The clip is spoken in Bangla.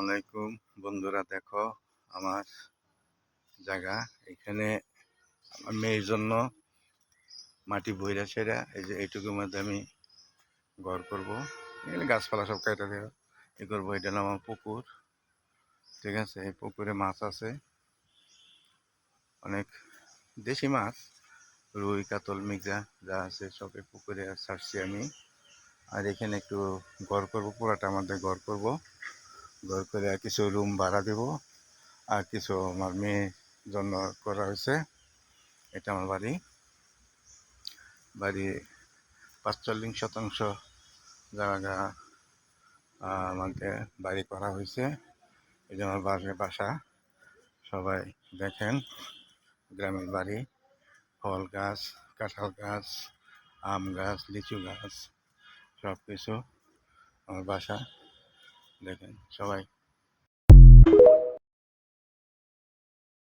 আলাইকুম বন্ধুরা, দেখো আমার জায়গা। এখানে আমার মেয়ের জন্য মাটি বইরা সেরা এই যে এইটুকুর মধ্যে আমি ঘর করবো। এখানে গাছপালা সব কেটে দেবো, এ করবো। এটা হলো আমার পুকুর, ঠিক আছে। এই পুকুরে মাছ আছে অনেক, দেশি মাছ, রুই কাতল মৃগা যা আছে সব এই পুকুরে ছাড়ছি আমি। আর এখানে একটু ঘর করবো, পুরাটা আমাদের ঘর করব। ঘর করে কিছু রুম ভাড়া দেবো, আর কিছু আমার মেয়ের জন্য করা হয়েছে। এটা আমার বাড়ি ৪৫% জায়গা আমাদের বাড়ি করা হয়েছে। এই যে আমার বাসা, সবাই দেখেন। গ্রামের বাড়ি, ফল গাছ, কাঁঠাল গাছ, আম গাছ, লিচু গাছ, সব কিছু আমার বাসা দেখেন সবাই।